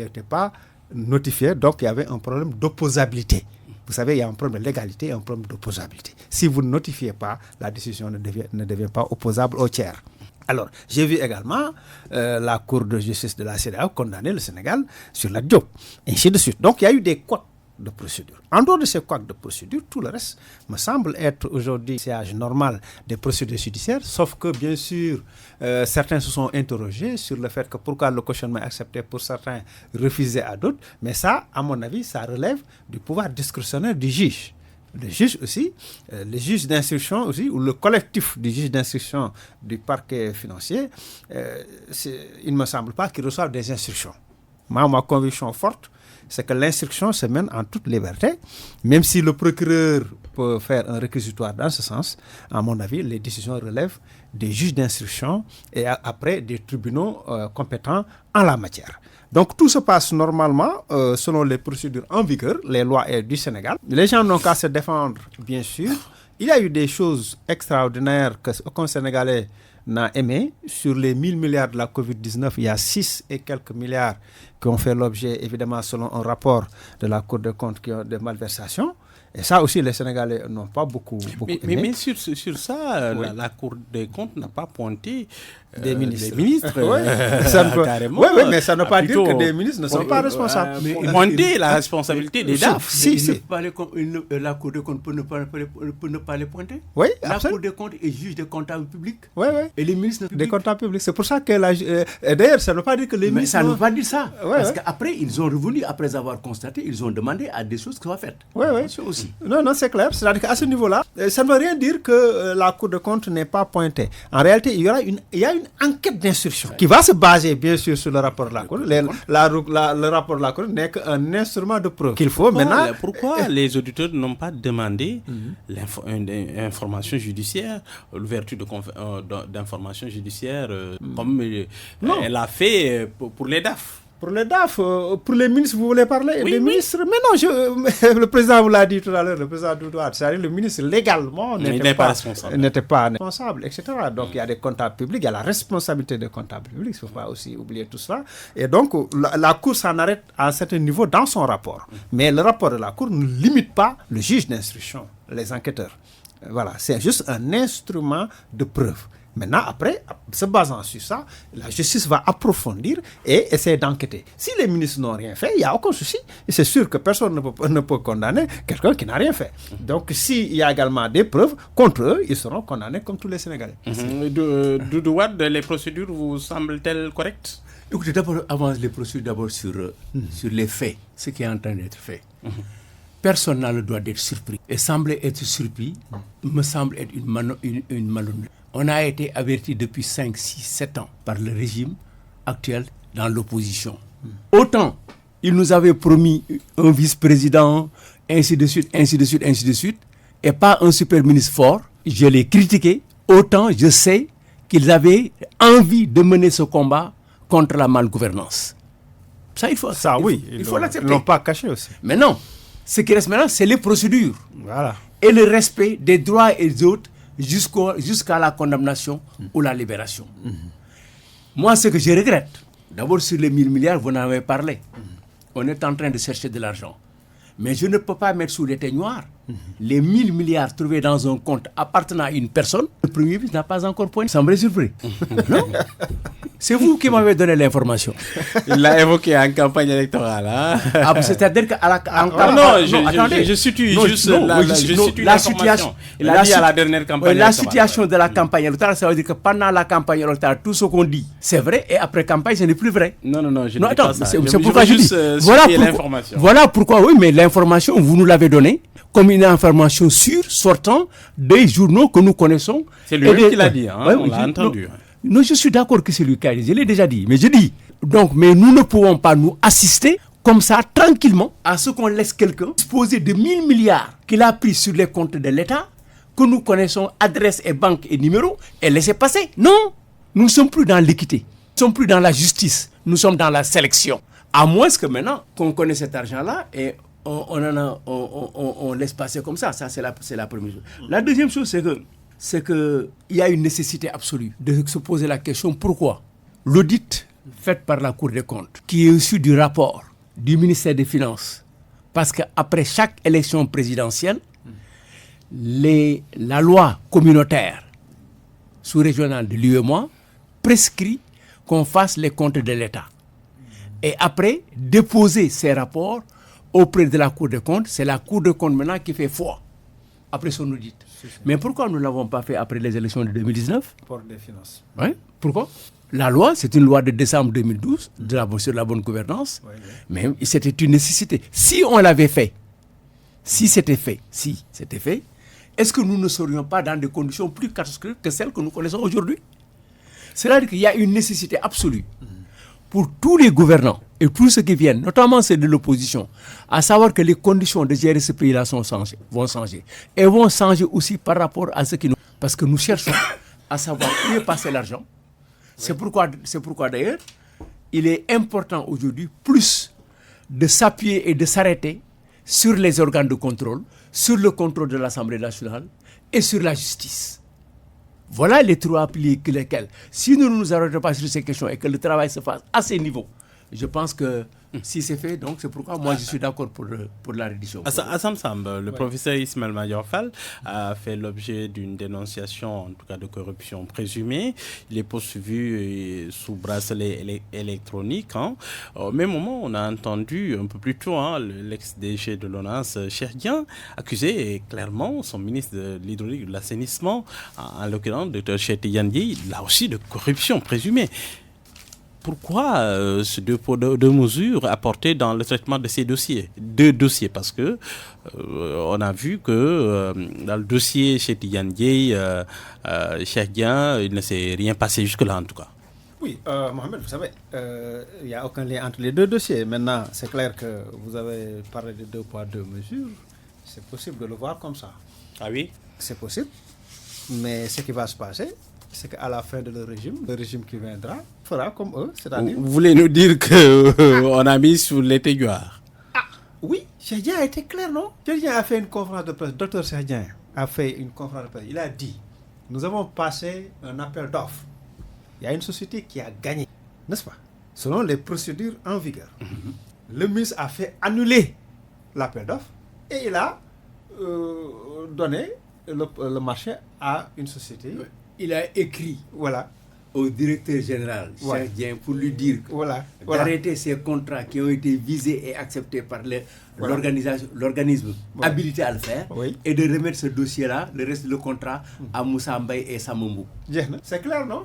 était pas notifiée, donc il y avait un problème d'opposabilité. Vous savez, il y a un problème de légalité et un problème d'opposabilité. Si vous ne notifiez pas, la décision ne devient pas opposable au tiers. Alors, j'ai vu également la Cour de justice de la CEDEAO condamner le Sénégal sur la Diop, ainsi de suite. Donc, il y a eu des couacs de procédure. En dehors de ces couacs de procédure, tout le reste me semble être aujourd'hui l'usage normal des procédures judiciaires, sauf que, bien sûr, certains se sont interrogés sur le fait que pourquoi le cautionnement est accepté pour certains, refusé à d'autres. Mais ça, à mon avis, ça relève du pouvoir discrétionnaire du juge. Le juge aussi, les juges d'instruction aussi, ou le collectif des juges d'instruction du parquet financier, il ne me semble pas qu'ils reçoivent des instructions. Moi, ma conviction forte, c'est que l'instruction se mène en toute liberté, même si le procureur peut faire un réquisitoire dans ce sens. À mon avis, les décisions relèvent des juges d'instruction et après des tribunaux compétents en la matière. Donc tout se passe normalement selon les procédures en vigueur, les lois du Sénégal. Les gens n'ont qu'à se défendre, bien sûr. Il y a eu des choses extraordinaires qu'aucun Sénégalais n'a aimé. Sur les 1000 milliards de la Covid-19, il y a 6 et quelques milliards qui ont fait l'objet, évidemment, selon un rapport de la Cour des comptes, de malversations. Et ça aussi, les Sénégalais n'ont pas beaucoup aimé. Mais sur ça, oui. la Cour des comptes n'a pas pointé des ministres. Les ministres carrément. Oui, mais ça ne veut pas dire que des ministres ne sont pas responsables. Pointer la responsabilité des DAF. La Cour des comptes peut ne pas les pointer. Oui, la Cour des comptes est juge des comptables publics. Oui. Et les ministres des comptables publics. C'est pour ça que d'ailleurs, ça ne veut pas dire que les ministres. Mais ça ne veut pas dire ça. Parce qu'après, ils ont revenu, après avoir constaté, ils ont demandé à des choses qui soient faites. Oui. Aussi. Non, c'est clair. C'est-à-dire qu'à ce niveau-là, ça ne veut rien dire que la Cour des comptes n'est pas pointée. En réalité, il y a une enquête d'instruction qui va se baser, bien sûr, sur le rapport de la Cour. Le rapport de la Cour n'est qu'un instrument de preuve qu'il faut maintenant. Pourquoi les auditeurs n'ont pas demandé l'information judiciaire, l'ouverture d'informations judiciaires, comme elle a fait pour les DAF? Pour les DAF, pour les ministres, vous voulez parler des ministres? Mais non, le président vous l'a dit tout à l'heure, le président Doudoua, c'est-à-dire le ministre légalement n'était pas responsable, etc. Donc il y a des comptables publics, il y a la responsabilité des comptables publics, il ne faut pas aussi oublier tout cela. Et donc la Cour s'en arrête à un certain niveau dans son rapport. Mais le rapport de la Cour ne limite pas le juge d'instruction, les enquêteurs. Voilà, c'est juste un instrument de preuve. Maintenant, après, se basant sur ça, la justice va approfondir et essayer d'enquêter. Si les ministres n'ont rien fait, il n'y a aucun souci. Et c'est sûr que personne ne peut condamner quelqu'un qui n'a rien fait. Donc, s'il y a également des preuves contre eux, ils seront condamnés comme tous les Sénégalais. Doudou Wade, les procédures vous semblent-elles correctes? Écoutez, d'abord, avance les procédures d'abord sur les faits, ce qui est en train d'être fait. Personne n'a le droit d'être surpris. Et sembler être surpris me semble être une malhonnêteté. On a été averti depuis 5, 6, 7 ans par le régime actuel dans l'opposition. Autant il nous avait promis un vice-président, ainsi de suite, et pas un super ministre fort. Je l'ai critiqué. Autant je sais qu'ils avaient envie de mener ce combat contre la malgouvernance. Ça, il faut l'accepter. Ils ne l'ont pas caché aussi. Mais non, ce qui reste maintenant, c'est les procédures. Voilà. Et le respect des droits et des autres jusqu'à la condamnation ou la libération. Moi, ce que je regrette, d'abord sur les 1000 milliards, vous en avez parlé. On est en train de chercher de l'argent. Mais je ne peux pas mettre sous l'éteignoir les 1000 milliards trouvés dans un compte appartenant à une personne. Le Premier ministre n'a pas encore pointé. Ça me surpris. Non. C'est vous qui m'avez donné l'information. Il l'a évoqué en campagne électorale. Hein? C'est-à-dire qu'à la campagne... Je situe la situation. Il a dit à la dernière campagne électorale. La situation de la campagne électorale, ça veut dire que pendant la campagne électorale, tout ce qu'on dit, c'est vrai, et après campagne, ce n'est plus vrai. Non, je ne dis pas ça. C'est pourquoi je dis. Voilà pourquoi, oui, mais l'information, vous nous l'avez donnée comme une information sûre sortant des journaux que nous connaissons. C'est lui qui l'a dit, on l'a entendu. Non, je suis d'accord que c'est lui qui a dit, je l'ai déjà dit, mais je dis. Donc, mais nous ne pouvons pas nous assister comme ça, tranquillement, à ce qu'on laisse quelqu'un disposer de 1000 milliards qu'il a pris sur les comptes de l'État, que nous connaissons, adresse et banque et numéro, et laisser passer. Non, nous ne sommes plus dans l'équité, nous ne sommes plus dans la justice, nous sommes dans la sélection. À moins que maintenant, qu'on connaisse cet argent-là et on laisse passer comme ça. Ça, c'est la première chose. La deuxième chose, c'est que il y a une nécessité absolue de se poser la question pourquoi l'audit fait par la Cour des comptes, qui est issu du rapport du ministère des Finances, parce qu'après chaque élection présidentielle, la loi communautaire sous-régionale de l'UEMOA prescrit qu'on fasse les comptes de l'État. Et après, déposer ces rapports auprès de la Cour des comptes, c'est la Cour des comptes maintenant qui fait foi après son audit. Mais pourquoi nous ne l'avons pas fait après les élections de 2019 ? Pour des finances. Oui. Pourquoi ? La loi, c'est une loi de décembre 2012 sur la bonne gouvernance, mais c'était une nécessité. Si on l'avait fait, si c'était fait, est-ce que nous ne serions pas dans des conditions plus catastrophiques que celles que nous connaissons aujourd'hui ? C'est-à-dire qu'il y a une nécessité absolue pour tous les gouvernants et tous ceux qui viennent, notamment ceux de l'opposition, à savoir que les conditions de gérer ce pays-là vont changer. Et vont changer aussi par rapport à ce qui nous... Parce que nous cherchons à savoir où est passé l'argent. C'est pourquoi d'ailleurs, il est important aujourd'hui plus de s'appuyer et de s'arrêter sur les organes de contrôle, sur le contrôle de l'Assemblée nationale et sur la justice. Voilà les trois piliers lesquels, si nous ne nous arrêtons pas sur ces questions et que le travail se fasse à ces niveaux, je pense que si c'est fait, donc c'est pourquoi moi je suis d'accord pour la reddition. Assam Samb, le professeur Ismaël Madior Fall a fait l'objet d'une dénonciation, en tout cas de corruption présumée. Il est poursuivi sous bracelet électronique. Au même moment, on a entendu un peu plus tôt l'ex-DG de l'ONAS, Cheikh Dieng, accuser clairement son ministre de l'Hydraulique et de l'Assainissement, en l'occurrence Dr Cheikh Tidiane Dièye, là aussi de corruption présumée. Pourquoi ces deux mesures apportées dans le traitement de ces dossiers ? Deux dossiers, parce que on a vu que dans le dossier chez Tidiane Dièye, Cheikh Dieng, il ne s'est rien passé jusque-là en tout cas. Oui, Mohamed, vous savez, il n'y a aucun lien entre les deux dossiers. Maintenant, c'est clair que vous avez parlé de 2 poids 2 mesures. C'est possible de le voir comme ça. Ah oui ? C'est possible. Mais ce qui va se passer, c'est qu'à la fin de le régime qui viendra fera comme eux, c'est-à-dire... Vous voulez nous dire qu'on a mis sous l'éteignoire ? Oui, Cheikh Dieng a été clair, non ? Cheikh Dieng a fait une conférence de presse, Dr Cheikh Dieng a fait une conférence de presse. Il a dit, nous avons passé un appel d'offres. Il y a une société qui a gagné, n'est-ce pas ? Selon les procédures en vigueur. Le ministre a fait annuler l'appel d'offres et il a donné le marché à une société. Il a écrit au directeur général, Cheikh Dieng, pour lui dire d'arrêter ces contrats qui ont été visés et acceptés par l'organisme habilité à le faire et de remettre ce dossier-là, le reste du contrat, à Moussa Mbaye et Samambou. C'est clair, non ?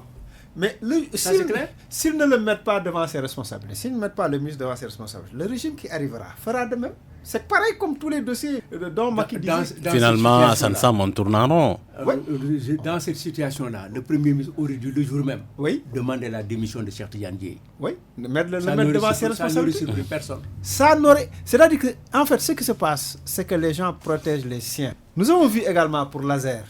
Mais s'ils ne le mettent pas devant ses responsabilités, s'ils ne mettent pas le ministre devant ses responsabilités, le régime qui arrivera fera de même. C'est pareil comme tous les dossiers dont Macky disait. Finalement, Assam Samb, on tourne en rond. Dans cette situation-là, le Premier ministre aurait dû le jour même demander la démission de Cheikh Tidiane Dièye. Oui, le mettre devant ses responsabilités. Ça n'aurait surpris personne. C'est-à-dire que, en fait, ce qui se passe, c'est que les gens protègent les siens. Nous avons vu également pour Laser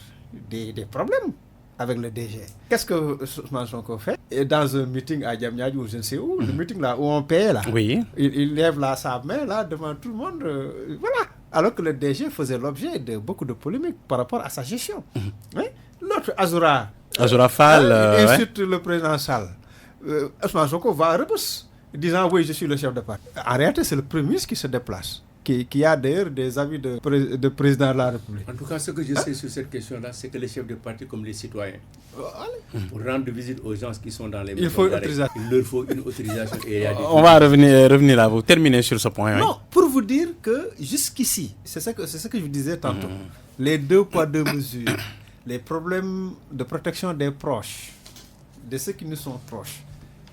des problèmes avec le DG. Qu'est-ce que Ousmane Sonko fait ? Et dans un meeting à Diamniadio ou je ne sais où, le meeting là où on paye là, il lève là sa main là devant tout le monde, voilà. Alors que le DG faisait l'objet de beaucoup de polémiques par rapport à sa gestion. L'autre Azoura Fall insulte le président Sall. Ousmane Sonko va à Rebeuss disant oui je suis le chef de parti. En réalité c'est le Premier ministre qui se déplace. Qui a d'ailleurs des avis de président de la République. En tout cas, ce que je sais sur cette question-là, c'est que les chefs de parti, comme les citoyens, pour rendre visite aux gens qui sont dans les maisons d'arrêt, il leur faut une autorisation. On va revenir à vous. Terminer sur ce point. Non, pour vous dire que jusqu'ici, c'est ce que je vous disais tantôt, les 2 poids 2 mesures, les problèmes de protection des proches, de ceux qui nous sont proches,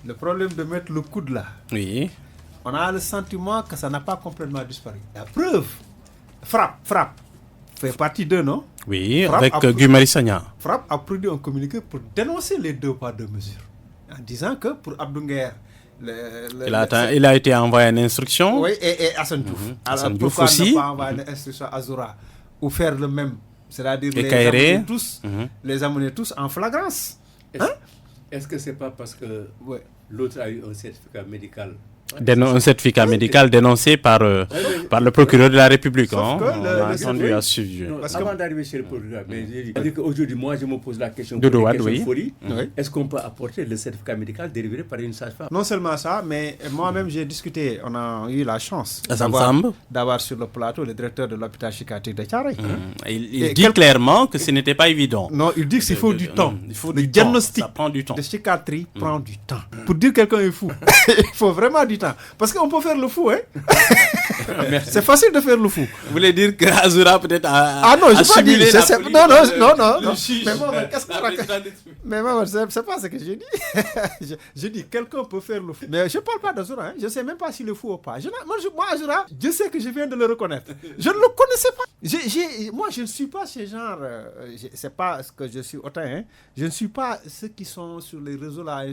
le problème de mettre le coude là. Oui. On a le sentiment que ça n'a pas complètement disparu. La preuve, Frappe, fait partie d'eux, non ? Oui, avec Guy Marius Sagna. Frappe a produit un communiqué pour dénoncer les 2 poids 2 mesures. En disant que pour Abdou Nguer, il a été envoyé une instruction. Oui, et Assane Diouf. Assane Diouf pourquoi aussi. ne pas envoyer une instruction à Azoura ou faire le même, c'est-à-dire les amener tous en flagrance. Est-ce que c'est pas parce que l'autre a eu un certificat médical Un certificat médical dénoncé par le procureur de la République. On a entendu à ce sujet. Avant d'arriver chez le procureur, aujourd'hui, moi, je me pose la question de folie. Est-ce qu'on peut apporter le certificat médical délivré par une sage-femme? Non seulement ça, mais moi-même, j'ai discuté, on a eu la chance d'avoir sur le plateau le directeur de l'hôpital psychiatrique de Thiaroye. Il dit clairement que ce n'était pas évident. Non, il dit qu'il faut du temps. Le diagnostic de psychiatrie prend du temps. Pour dire que quelqu'un est fou, il faut vraiment du temps. Parce qu'on peut faire le fou, hein. C'est facile de faire le fou. Vous voulez dire que Azoura peut-être Ah non, je ne pas dit. Non. Mais moi, c'est pas ce que j'ai dit. Je dis quelqu'un peut faire le fou. Mais je ne parle pas d'Azoura. Je ne sais même pas s'il est fou ou pas. Moi, Azoura, je sais que je viens de le reconnaître. Je ne le connaissais pas. Moi, je ne suis pas ce genre. C'est pas ce que je suis autant. Hein. Je ne suis pas ceux qui sont sur les réseaux là.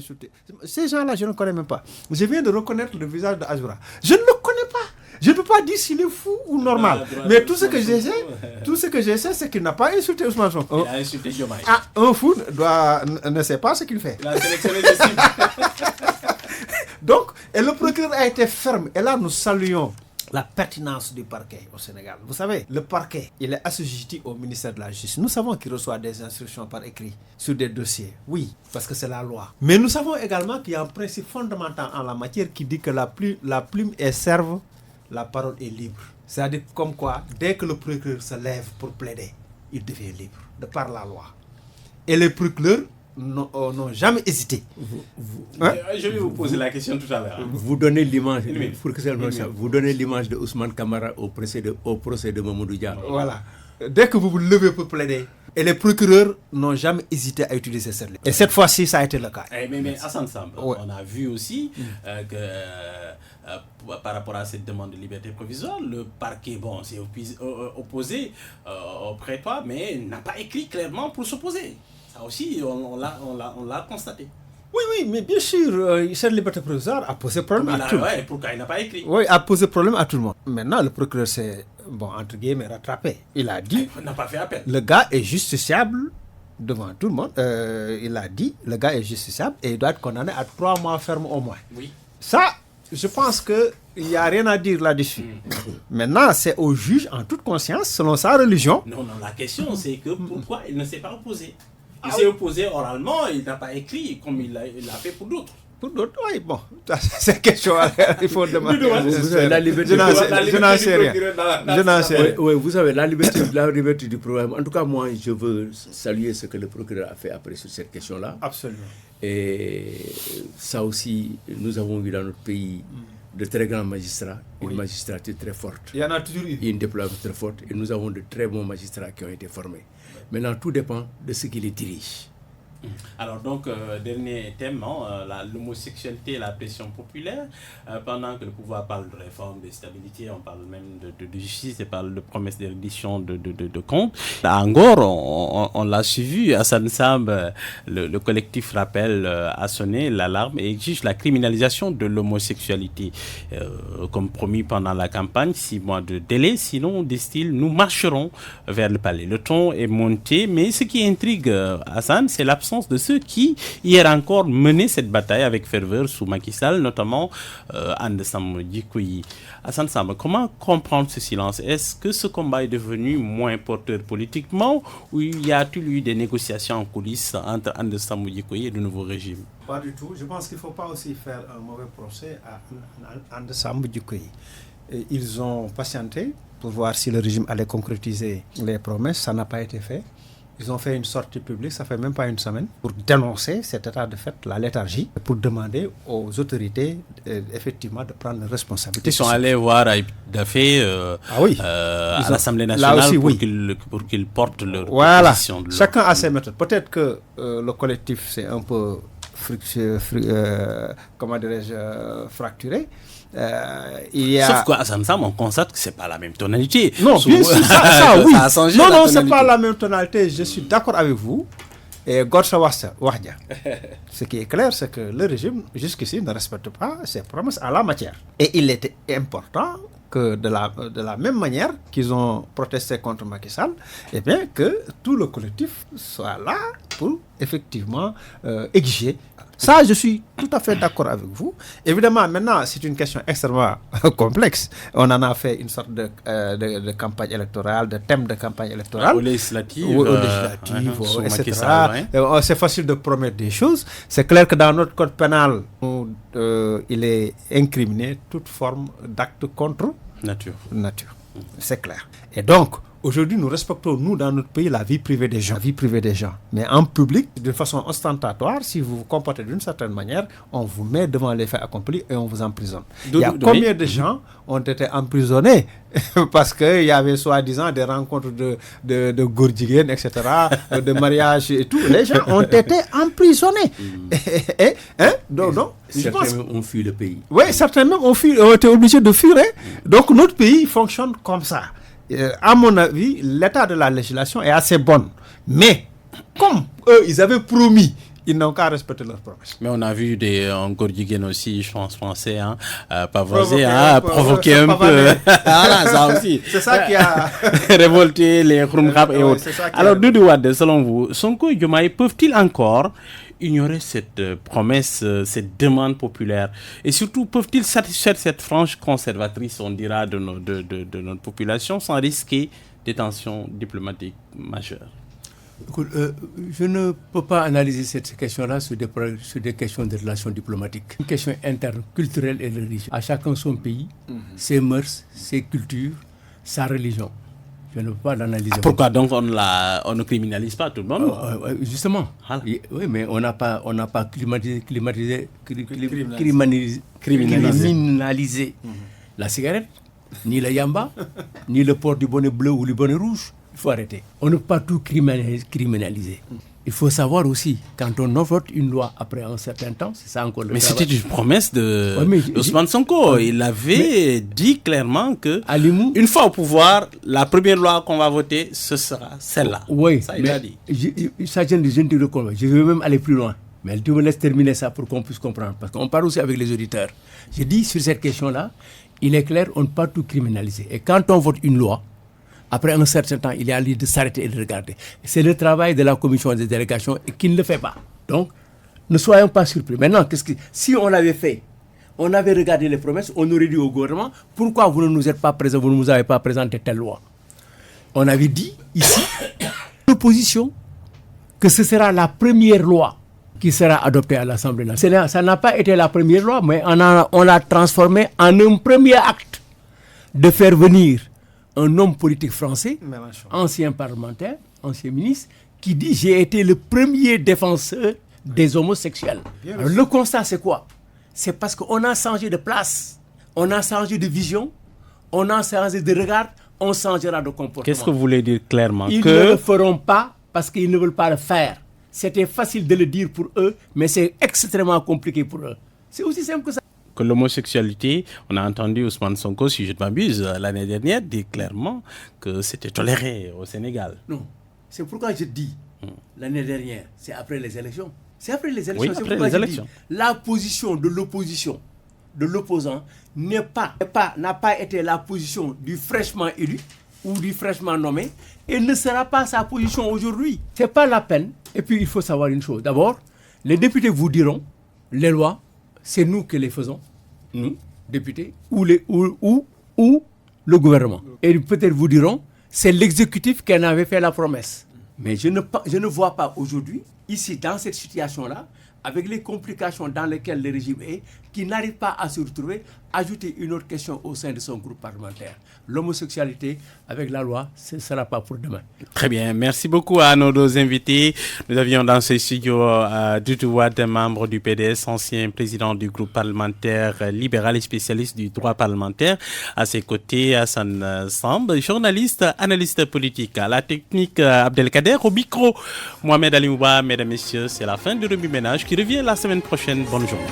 Ces gens-là, je ne connais même pas. Je viens de reconnaître le visage d'Azoura. Je ne le connais pas. Je ne peux pas dire s'il est fou ou normal. Mais tout ce que je sais, c'est qu'il n'a pas insulté Ousmane Sonko. Il a insulté Diomaye. Un fou ne sait pas ce qu'il fait. Donc, et le procureur a été ferme. Et là, nous saluons la pertinence du parquet au Sénégal. Vous savez, le parquet, il est assujetti au ministère de la Justice. Nous savons qu'il reçoit des instructions par écrit sur des dossiers. Oui, parce que c'est la loi. Mais nous savons également qu'il y a un principe fondamental en la matière qui dit que la plume est serve, la parole est libre. C'est-à-dire comme quoi, dès que le procureur se lève pour plaider, il devient libre, de par la loi. Et les procureurs n'ont jamais hésité. Je vais vous poser la question tout à l'heure. Vous donnez l'image, vous donnez l'image de Ousmane Camara au procès de Mamadou Dia. Voilà. Dès que vous vous levez pour plaider, et les procureurs n'ont jamais hésité à utiliser cette loi. Et cette fois-ci, ça a été le cas. Mais Hassan Samb, on a vu aussi que par rapport à cette demande de liberté provisoire, le parquet s'est opposé auprès de toi, mais n'a pas écrit clairement pour s'opposer. Ça aussi, on l'a constaté. Oui, mais bien sûr, cette liberté provisoire a posé problème à tout le monde. Pourquoi il n'a pas écrit? Oui, a posé problème à tout le monde. Maintenant, le procureur s'est, entre guillemets, rattrapé. Il a dit... Il n'a pas fait appel. Le gars est justiciable devant tout le monde. Il a dit, le gars est justiciable et il doit être condamné à 3 mois ferme au moins. Oui. Ça, je pense qu'il n'y a rien à dire là-dessus. Maintenant, c'est au juge, en toute conscience, selon sa religion. Non, la question, c'est que pourquoi il ne s'est pas opposé? Il s'est opposé oralement, il n'a pas écrit comme il l'a fait pour d'autres. Pour d'autres, oui, bon, c'est question, il faut demander. Je n'en sais rien. Je n'en sais rien. Oui, vous savez, la liberté du programme. En tout cas, moi, je veux saluer ce que le procureur a fait après sur cette question-là. Absolument. Et ça aussi, nous avons vu dans notre pays de très grands magistrats, une magistrature très forte. Il y en a toujours eu. Une déploiement très forte. Et nous avons de très bons magistrats qui ont été formés. Maintenant, tout dépend de ce qui les dirige. Alors donc, dernier thème, l'homosexualité et la pression populaire. Pendant que le pouvoir parle de réforme, de stabilité, on parle même de justice et parle de promesses de reddition de comptes. Là encore, on l'a suivi, Hassan Samb, le collectif Rappel a sonné l'alarme et exige la criminalisation de l'homosexualité. Comme promis pendant la campagne, 6 mois de délai, sinon, disent-ils, nous marcherons vers le palais. Le ton est monté, mais ce qui intrigue Hassan, c'est l'absence de ceux qui, hier encore, menaient cette bataille avec ferveur sous Macky Sall, notamment And Sam Djikoyi. Hassan Samb, comment comprendre ce silence? Est-ce que ce combat est devenu moins porteur politiquement ou y a-t-il eu des négociations en coulisses entre And Sam Djikoyi et le nouveau régime? Pas du tout. Je pense qu'il ne faut pas aussi faire un mauvais procès à And Sam Djikoyi. Ils ont patienté pour voir si le régime allait concrétiser les promesses. Ça n'a pas été fait. Ils ont fait une sortie publique, ça fait même pas une semaine, pour dénoncer cet état de fait, la léthargie, pour demander aux autorités effectivement de prendre responsabilité. Ils sont allés voir Aïb Dafé à l'Assemblée nationale aussi, pour qu'ils portent leur position. Chacun a ses méthodes. Peut-être que le collectif c'est un peu fracturé. Sauf qu'à Hassan Samb, on constate que ce n'est pas la même tonalité. Non, bien sûr, ça oui. Ça a changé. Non, ce n'est pas la même tonalité. Je suis d'accord avec vous. Et Gorsa Wahdia. Ce qui est clair, c'est que le régime, jusqu'ici, ne respecte pas ses promesses en la matière. Et il était important que de la même manière qu'ils ont protesté contre Macky Sall, eh bien, que tout le collectif soit là pour effectivement exiger. Ça, je suis tout à fait d'accord avec vous. Évidemment, maintenant, c'est une question extrêmement complexe. On en a fait une sorte de campagne électorale, de thème de campagne électorale. Aux législatives. Etc. C'est facile de promettre des choses. C'est clair que dans notre code pénal, il est incriminé toute forme d'acte contre nature. C'est clair. Et donc, aujourd'hui, nous respectons, nous, dans notre pays, la vie privée des gens. Mais en public, de façon ostentatoire, si vous vous comportez d'une certaine manière, on vous met devant les faits accomplis et on vous emprisonne. Il y a combien de gens ont été emprisonnés parce qu'il y avait soi-disant des rencontres de gourdigènes, etc., de mariage et tout. Les gens ont été emprisonnés. Certains ont fui le pays. Oui, certainement ont été obligés de fuir. Donc, notre pays fonctionne comme ça. À mon avis, l'état de la législation est assez bon. Mais, comme eux, ils avaient promis, ils n'ont qu'à respecter leurs promesses. Mais on a vu des Gourdigènes aussi, je pense français, pavoiser, provoquer un peu. Voilà, ça aussi. C'est ça qui a révolté les Khroumrap et autres. Alors, Doudou Wade, selon vous, Sonko et Diomaye peuvent-ils encore ignorer cette promesse, cette demande populaire? Et surtout, peuvent-ils satisfaire cette frange conservatrice, on dira, de notre population sans risquer des tensions diplomatiques majeures? Écoute, je ne peux pas analyser cette question-là sur des questions de relations diplomatiques. Une question interne, culturelle et religieuse. À chacun son pays, ses mœurs, ses cultures, sa religion. Je ne peux pas l'analyser. Pourquoi donc on ne criminalise pas tout le monde? Justement. Voilà. Oui, mais on n'a pas criminalisé la cigarette, ni le yamba, ni le port du bonnet bleu ou du bonnet rouge. Il faut arrêter. On ne peut pas tout criminaliser. Il faut savoir aussi, quand on vote une loi après un certain temps, c'est ça encore le Mais travail. c'était une promesse d'Ousmane Sonko. Il avait dit clairement que une fois au pouvoir, la première loi qu'on va voter, ce sera celle-là. Oui, ça, il a dit. Je vais même aller plus loin. Mais tu me laisses terminer ça pour qu'on puisse comprendre. Parce qu'on parle aussi avec les auditeurs. Je dis sur cette question-là, il est clair, on ne peut pas tout criminaliser. Et quand on vote une loi, après un certain temps, il y a lieu de s'arrêter et de regarder. C'est le travail de la commission des délégations qui ne le fait pas. Donc, ne soyons pas surpris. Maintenant, si on l'avait fait, on avait regardé les promesses, on aurait dit au gouvernement, pourquoi vous ne nous êtes pas présents, vous ne nous avez pas présenté telle loi? On avait dit ici, l'opposition, que ce sera la première loi qui sera adoptée à l'Assemblée nationale. Ça n'a pas été la première loi, mais on l'a transformée en un premier acte de faire venir un homme politique français, ancien parlementaire, ancien ministre, qui dit « J'ai été le premier défenseur des homosexuels ». Alors, le constat, c'est quoi? C'est parce qu'on a changé de place, on a changé de vision, on a changé de regard, on changera de comportement. Qu'est-ce que vous voulez dire clairement? Ils ne le feront pas parce qu'ils ne veulent pas le faire. C'était facile de le dire pour eux, mais c'est extrêmement compliqué pour eux. C'est aussi simple que ça. Que l'homosexualité, on a entendu Ousmane Sonko, si je ne m'abuse, l'année dernière, dire clairement que c'était toléré au Sénégal. Non, c'est pourquoi je dis, l'année dernière, c'est après les élections. C'est après les élections. Oui, c'est après pourquoi les élections. La position de l'opposition, de l'opposant, n'a pas été la position du fraîchement élu ou du fraîchement nommé, et ne sera pas sa position aujourd'hui. Ce n'est pas la peine. Et puis, il faut savoir une chose. D'abord, les députés vous diront, les lois, c'est nous qui les faisons, nous, députés, ou le gouvernement. Et peut-être vous diront, c'est l'exécutif qui en avait fait la promesse. Mais je ne vois pas aujourd'hui, ici, dans cette situation-là, avec les complications dans lesquelles le régime est, qui n'arrive pas à se retrouver, ajouter une autre question au sein de son groupe parlementaire. L'homosexualité, avec la loi, ce ne sera pas pour demain. Très bien, merci beaucoup à nos deux invités. Nous avions dans ce studio Doudou Wade, membre du PDS, ancien président du groupe parlementaire libéral et spécialiste du droit parlementaire. À ses côtés, Hassan Samb, journaliste, analyste politique. À la technique, Abdelkader. Au micro, Mohamed Ali Mouba. Mesdames, Messieurs, c'est la fin du Remue Ménage qui revient la semaine prochaine. Bonne journée.